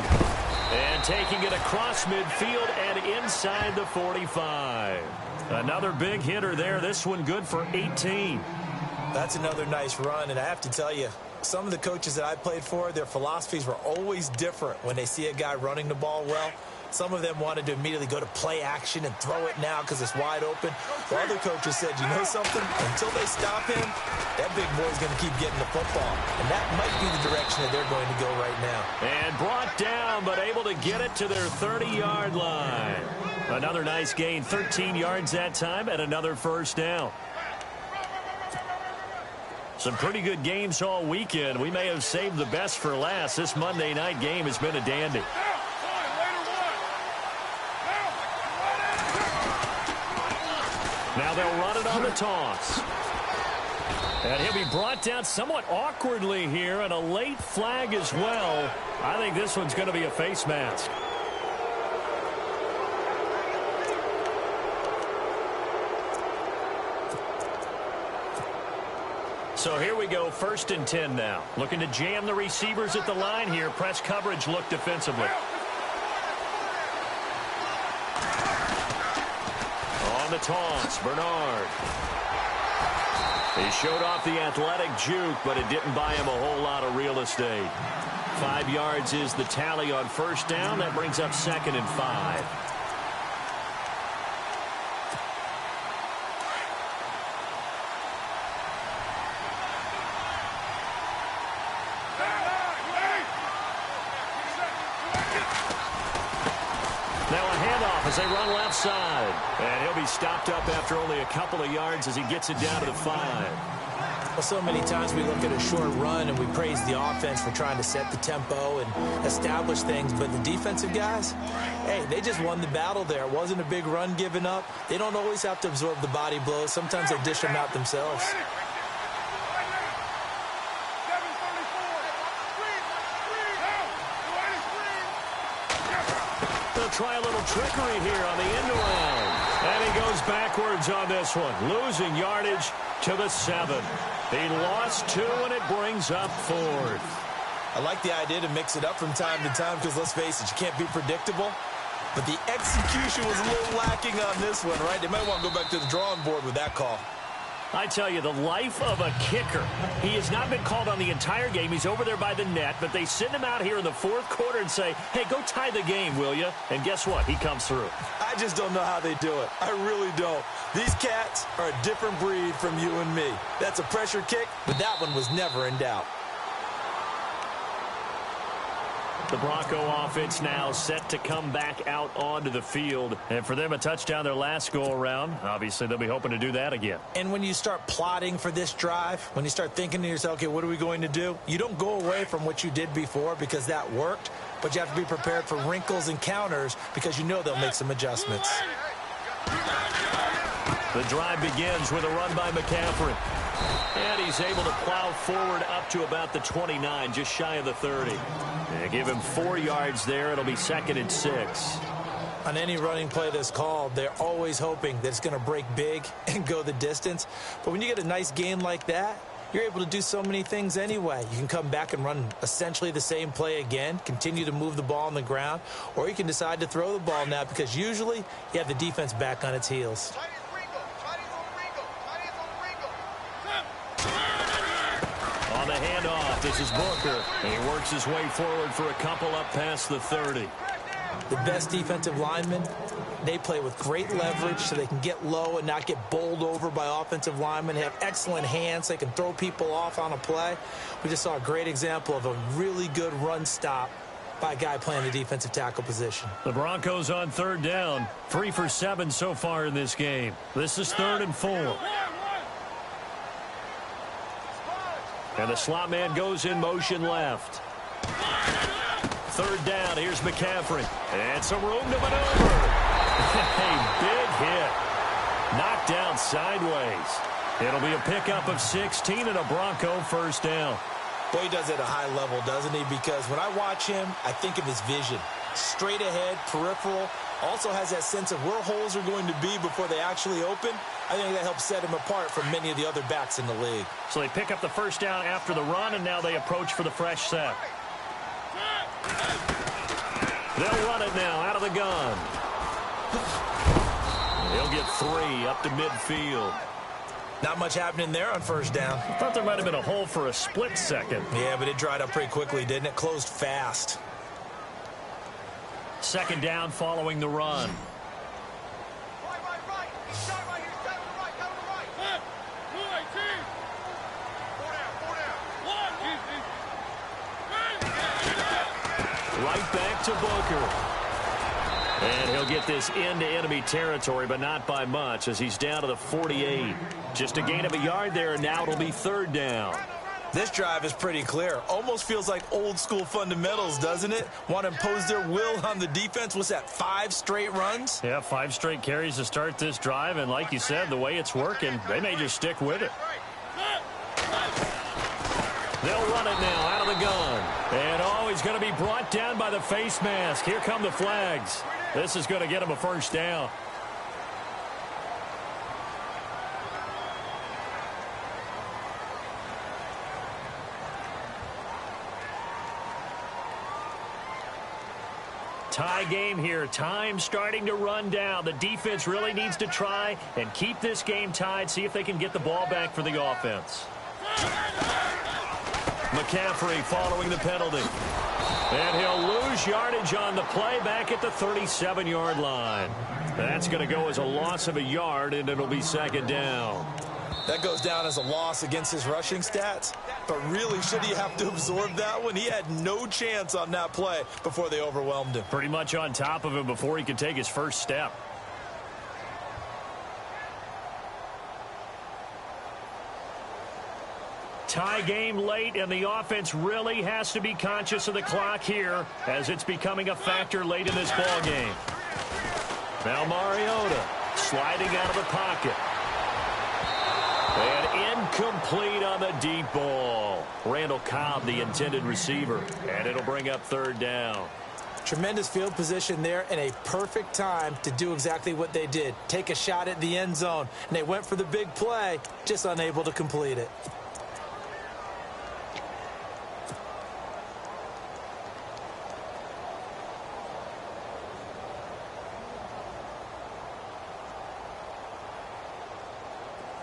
And taking it across midfield and inside the 45. Another big hitter there. This one good for 18. That's another nice run, and I have to tell you, some of the coaches that I played for, their philosophies were always different when they see a guy running the ball well. Some of them wanted to immediately go to play action and throw it now because it's wide open. While other coaches said, you know something? Until they stop him, that big boy's going to keep getting the football. And that might be the direction that they're going to go right now. And brought down, but able to get it to their 30-yard line. Another nice gain, 13 yards that time, and another 1st down. Some pretty good games all weekend. We may have saved the best for last. This Monday night game has been a dandy. Now they'll run it on the toss. And he'll be brought down somewhat awkwardly here, and a late flag as well. I think this one's going to be a face mask. So here we go, 1st and 10 now. Looking to jam the receivers at the line here. Press coverage look defensively. On the toss, Bernard. He showed off the athletic juke, but it didn't buy him a whole lot of real estate. 5 yards is the tally on 1st down. That brings up 2nd and 5. As they run left side. And he'll be stopped up after only a couple of yards as he gets it down to the 5. Well, so many times we look at a short run and we praise the offense for trying to set the tempo and establish things. But the defensive guys, hey, they just won the battle there. It wasn't a big run given up. They don't always have to absorb the body blows. Sometimes they dish them out themselves. Try a little trickery here on the end around. And he goes backwards on this one, losing yardage to the 7. He lost 2, and it brings up 4th. I like the idea to mix it up from time to time because, let's face it, you can't be predictable. But the execution was a little lacking on this one, right? They might want to go back to the drawing board with that call. I tell you, the life of a kicker. He has not been called on the entire game. He's over there by the net, but they send him out here in the 4th quarter and say, hey, go tie the game, will you? And guess what? He comes through. I just don't know how they do it. I really don't. These cats are a different breed from you and me. That's a pressure kick, but that one was never in doubt. The Bronco offense now set to come back out onto the field. And for them, a touchdown their last go-around. Obviously, they'll be hoping to do that again. And when you start plotting for this drive, when you start thinking to yourself, okay, what are we going to do? You don't go away from what you did before because that worked, but you have to be prepared for wrinkles and counters because you know they'll make some adjustments. The drive begins with a run by McCaffrey. And he's able to plow forward up to about the 29, just shy of the 30. They give him 4 yards there. It'll be 2nd and 6. On any running play that's called, they're always hoping that it's going to break big and go the distance. But when you get a nice gain like that, you're able to do so many things anyway. You can come back and run essentially the same play again, continue to move the ball on the ground, or you can decide to throw the ball now because usually you have the defense back on its heels. On the handoff, this is Booker. And he works his way forward for a couple up past the 30. The best defensive linemen, they play with great leverage so they can get low and not get bowled over by offensive linemen. They have excellent hands. They can throw people off on a play. We just saw a great example of a really good run stop by a guy playing the defensive tackle position. The Broncos on 3rd down. 3 for 7 so far in this game. This is 3rd and 4. And the slot man goes in motion left. 3rd down. Here's McCaffrey. And some room to maneuver. A big hit. Knocked down sideways. It'll be a pickup of 16 and a Bronco 1st down. Boy, he does it at a high level, doesn't he? Because when I watch him, I think of his vision. Straight ahead, peripheral. Also has that sense of where holes are going to be before they actually open. I think that helps set him apart from many of the other backs in the league. So they pick up the 1st down after the run, and now they approach for the fresh set. They'll run it now out of the gun. He'll get 3 up to midfield. Not much happening there on 1st down. I thought there might have been a hole for a split second. Yeah, but it dried up pretty quickly, didn't it? Closed fast. 2nd down following the run. Right back to Booker. And he'll get this into enemy territory, but not by much as he's down to the 48. Just a gain of a yard there, and now it'll be 3rd down. This drive is pretty clear. Almost feels like old school fundamentals, doesn't it? Want to impose their will on the defense. What's that, 5 straight runs? Yeah, 5 straight carries to start this drive, and like you said, the way it's working, they may just stick with it. They'll run it now out of the gun. And, he's going to be brought down by the face mask. Here come the flags. This is going to get him a first down. Tie game here. Time starting to run down. The defense really needs to try and keep this game tied, see if they can get the ball back for the offense. McCaffrey following the penalty. And he'll lose yardage on the play back at the 37-yard line. That's going to go as a loss of a yard, and it'll be second down. That goes down as a loss against his rushing stats. But really, should he have to absorb that one? He had no chance on that play before they overwhelmed him. Pretty much on top of him before he could take his first step. Tie game late, and the offense really has to be conscious of the clock here as it's becoming a factor late in this ball game. Now Mariota sliding out of the pocket. And incomplete on the deep ball. Randall Cobb, the intended receiver, and it'll bring up third down. Tremendous field position there and a perfect time to do exactly what they did. Take a shot at the end zone, and they went for the big play, just unable to complete it.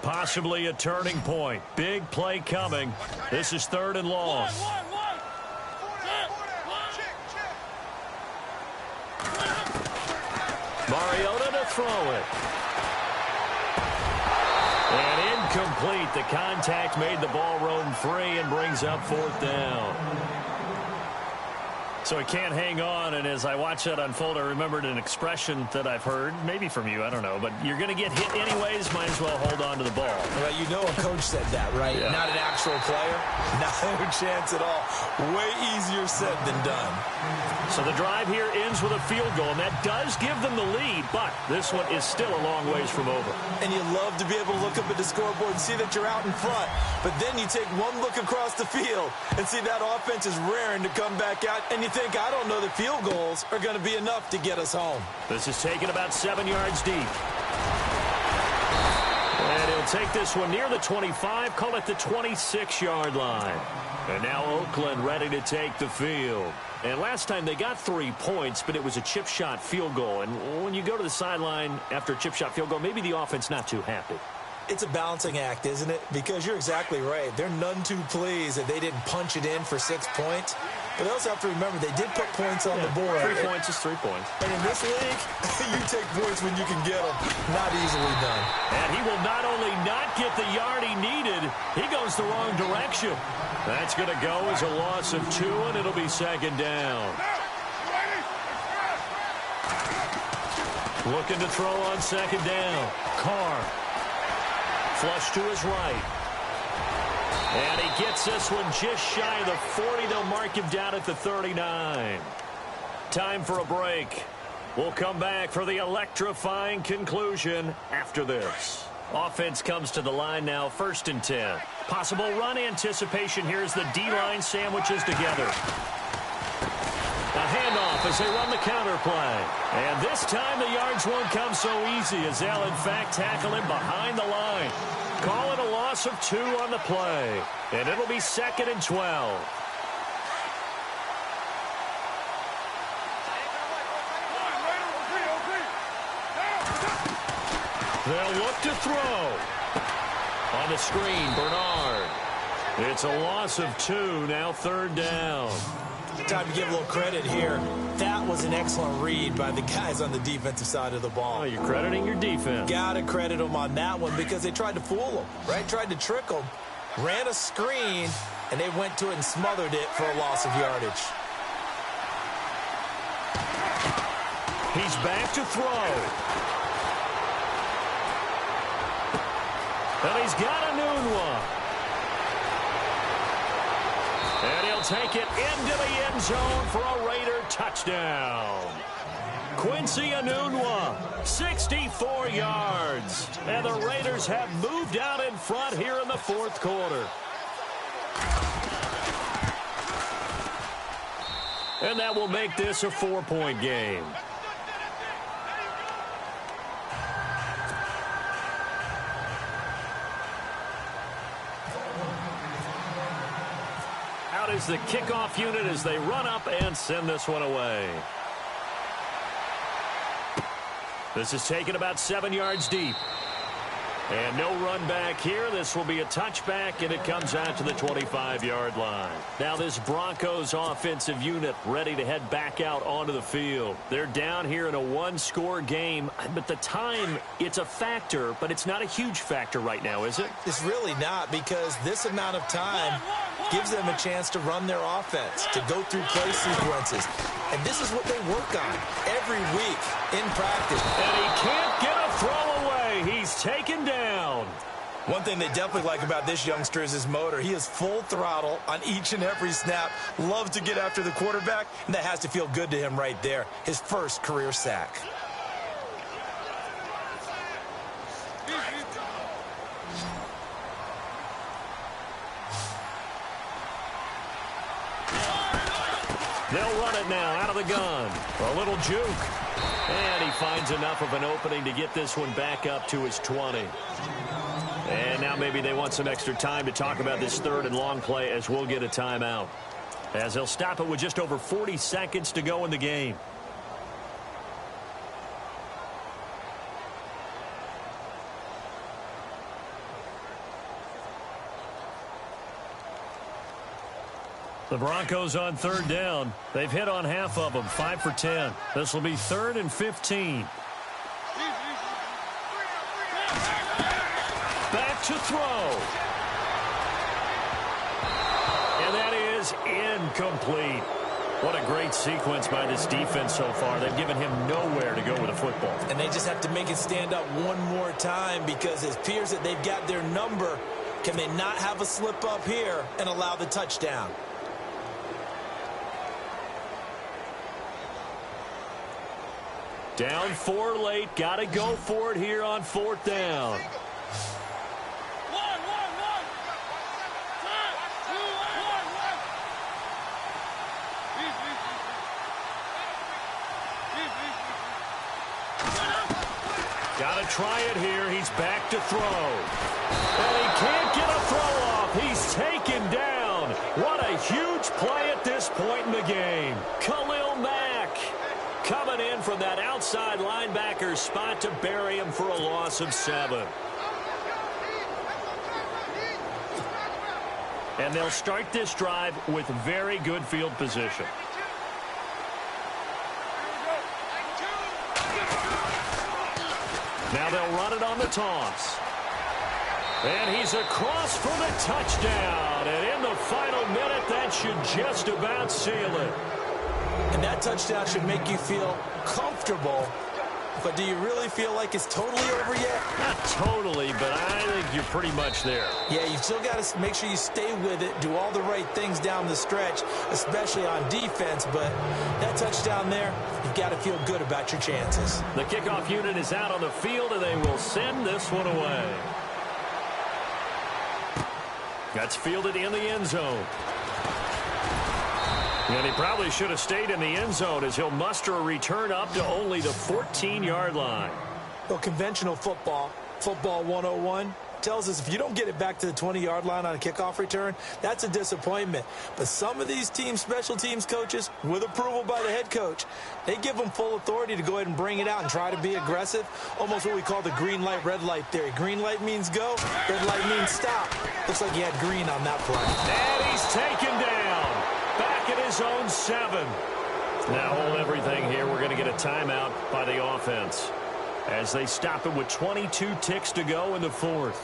Possibly a turning point. Big play coming. This is third and long. Mariota to throw it. And incomplete. The contact made the ball roam free and brings up fourth down. So he can't hang on, and as I watch that unfold, I remembered an expression that I've heard, maybe from you, I don't know, but you're going to get hit anyways, might as well hold on to the ball. Well, you know a coach said that, right? Yeah. Not an actual player. Not a chance at all. Way easier said than done. So the drive here ends with a field goal, and that does give them the lead, but this one is still a long ways from over. And you love to be able to look up at the scoreboard and see that you're out in front, but then you take one look across the field and see that offense is raring to come back out, and you think, I don't know that field goals are going to be enough to get us home. This is taken about 7 yards deep. And he'll take this one near the 25, call it the 26-yard line. And now Oakland ready to take the field. And last time they got 3 points, but it was a chip shot field goal. And when you go to the sideline after a chip shot field goal, maybe the offense not too happy. It's a balancing act, isn't it? Because you're exactly right. They're none too pleased that they didn't punch it in for 6 points. But they also have to remember they did put points on the board. 3 points is 3 points. And in this league, you take points when you can get them. Not easily done. And he will not only not get the yard he needed, he goes the wrong direction. That's going to go as a loss of 2, and it'll be second down. Looking to throw on second down. Carr. Flush to his right. And he gets this one just shy of the 40. They'll mark him down at the 39. Time for a break. We'll come back for the electrifying conclusion after this. Offense comes to the line now, 1st and 10. Possible run anticipation here as the D-line sandwiches together. A handoff as they run the counter play. And this time the yards won't come so easy as they'll in fact tackle him behind the line. Call it a loss of 2 on the play. And it'll be 2nd and 12. They'll look to throw. On the screen, Bernard. It's a loss of 2, now 3rd down. Time to give a little credit here. That was an excellent read by the guys on the defensive side of the ball. Oh, you're crediting your defense. Gotta credit them on that one because they tried to fool them, right? Tried to trick them. Ran a screen, and they went to it and smothered it for a loss of yardage. He's back to throw. And he's got a new one. And he'll take it into the end zone for a Raider touchdown. Quincy Enunwa, 64 yards. And the Raiders have moved out in front here in the 4th quarter. And that will make this a 4-point game. Out is the kickoff unit as they run up and send this one away. This is taken about 7 yards deep. And no run back here. This will be a touchback, and it comes out to the 25-yard line. Now this Broncos offensive unit ready to head back out onto the field. They're down here in a one-score game, but the time, it's a factor, but it's not a huge factor right now, is it? It's really not, because this amount of time gives them a chance to run their offense, to go through play sequences. And this is what they work on every week in practice. And he can't get a throw away. He's taken down. One thing they definitely like about this youngster is his motor. He is full throttle on each and every snap. Loves to get after the quarterback, and that has to feel good to him right there. His first career sack. They'll run it now out of the gun. A little juke. And he finds enough of an opening to get this one back up to his 20. And now maybe they want some extra time to talk about this third and long play, as we'll get a timeout. As they'll stop it with just over 40 seconds to go in the game. The Broncos on third down. They've hit on half of them, 5 for 10. This will be 3rd and 15. Back to throw. And that is incomplete. What a great sequence by this defense so far. They've given him nowhere to go with the football. And they just have to make it stand up one more time, because it appears that they've got their number. Can they not have a slip up here and allow the touchdown? Down 4 late. Got to go for it here on 4th down. Got to try it here. He's back to throw. And he can't get a throw off. He's taken down. What a huge play at this point in the game. Khalil Mack coming in from that outside linebacker spot to bury him for a loss of 7. And they'll start this drive with very good field position. Now they'll run it on the toss. And he's across for the touchdown. And in the final minute, that should just about seal it. And that touchdown should make you feel comfortable. But do you really feel like it's totally over yet? Not totally, but I think you're pretty much there. Yeah, you still got to make sure you stay with it, do all the right things down the stretch, especially on defense. But that touchdown there, you've got to feel good about your chances. The kickoff unit is out on the field, and they will send this one away. That's fielded in the end zone. And he probably should have stayed in the end zone, as he'll muster a return up to only the 14-yard line. Well, conventional football 101, tells us if you don't get it back to the 20-yard line on a kickoff return, that's a disappointment. But some of these team special teams coaches, with approval by the head coach, they give them full authority to go ahead and bring it out and try to be aggressive. Almost what we call the green light, red light theory. Green light means go, red light means stop. Looks like he had green on that play. And he's taken down. Back at his own 7. Now hold everything here. We're going to get a timeout by the offense as they stop it with 22 ticks to go in the 4th.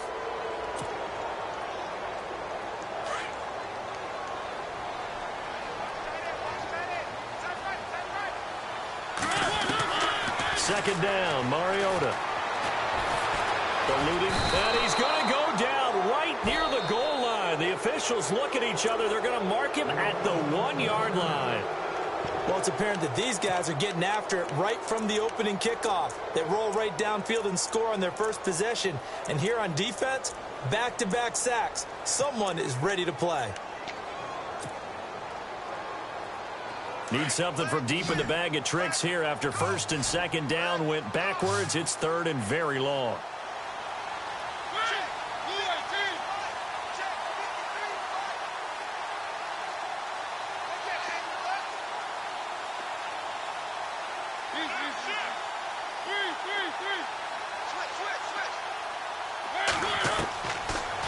Second down, Mariota. Eluding, and he's going to go down right near the goal line. The officials look at each other. They're going to mark him at the 1-yard line. Well, it's apparent that these guys are getting after it right from the opening kickoff. They roll right downfield and score on their first possession. And here on defense, back-to-back sacks. Someone is ready to play. Need something from deep in the bag of tricks here after first and second down went backwards. It's third and very long.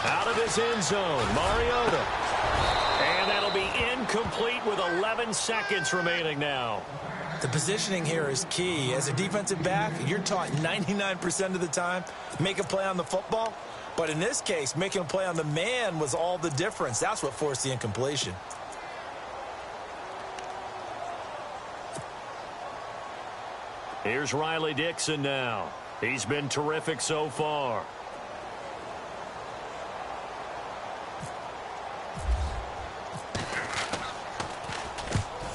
Out of his end zone, Mariota. And that'll be incomplete with 11 seconds remaining now. The positioning here is key. As a defensive back, you're taught 99% of the time, make a play on the football. But in this case, making a play on the man was all the difference. That's what forced the incompletion. Here's Riley Dixon now. He's been terrific so far.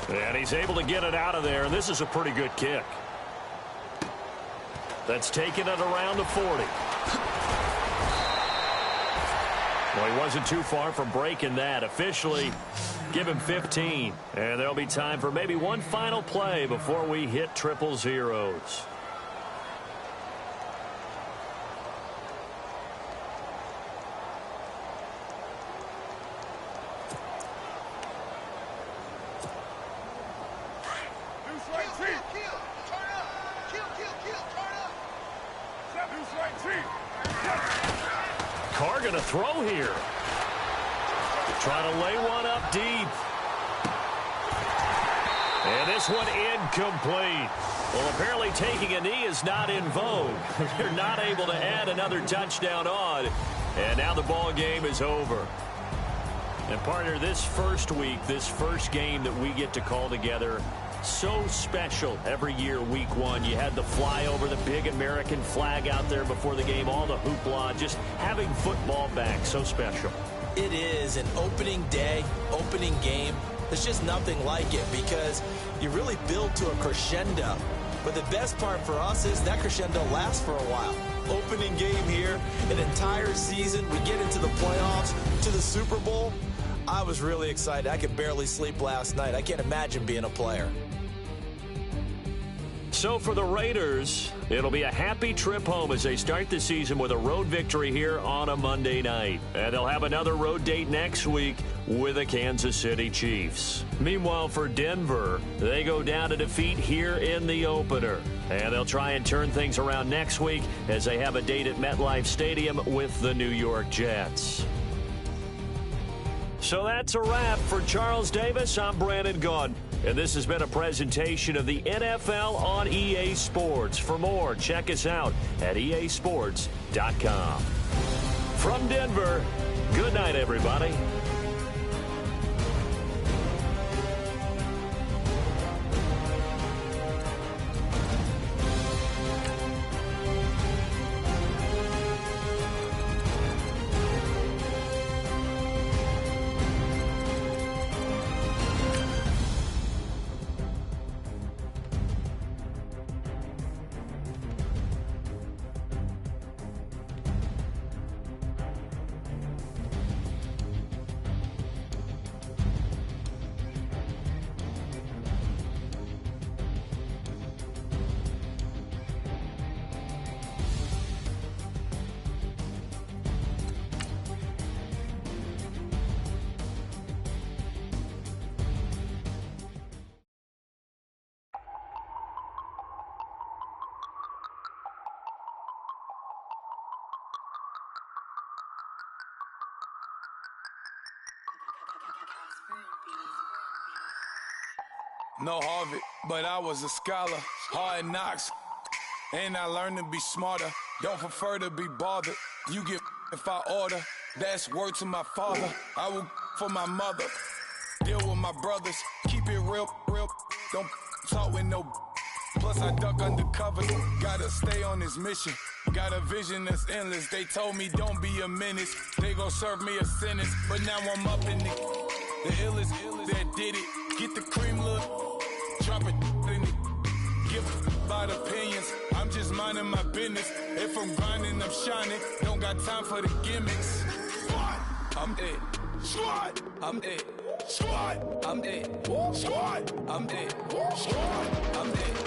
And he's able to get it out of there, and this is a pretty good kick. That's taken it around the 40. Well, he wasn't too far from breaking that. Officially, give him 15. And there'll be time for maybe one final play before we hit triple zeros. Carr going to throw here. Trying to lay one up deep. And this one incomplete. Well, apparently taking a knee is not in vogue. They're not able to add another touchdown on. And now the ball game is over. And partner, this first week, this first game that we get to call together, so special every year, week one. You had the flyover, the big American flag out there before the game, all the hoopla, just having football back, so special. It is an opening day, opening game. There's just nothing like it because you really build to a crescendo. But the best part for us is that crescendo lasts for a while. Opening game here, an entire season. We get into the playoffs, to the Super Bowl. I was really excited. I could barely sleep last night. I can't imagine being a player. So for the Raiders, it'll be a happy trip home as they start the season with a road victory here on a Monday night. And they'll have another road date next week with the Kansas City Chiefs. Meanwhile, for Denver, they go down to defeat here in the opener. And they'll try and turn things around next week as they have a date at MetLife Stadium with the New York Jets. So that's a wrap. For Charles Davis, I'm Brandon Gaudin. And this has been a presentation of the NFL on EA Sports. For more, check us out at easports.com. From Denver, good night, everybody. No Harvard, but I was a scholar. Hard knocks, and I learned to be smarter. Don't prefer to be bothered. You get if I order. That's word to my father. I will for my mother. Deal with my brothers. Keep it real. Don't talk with no. Plus I duck undercover. Gotta stay on this mission. Got a vision that's endless. They told me don't be a menace. They gon' serve me a sentence. But now I'm up in the illest that did it. Get the cream look. Drop it in it. Give about opinions. I'm just minding my business. If I'm grinding, I'm shining. Don't got time for the gimmicks. I'm it. Squad, I'm it. Squad, I'm it. Squad, I'm it. Squad, I'm it.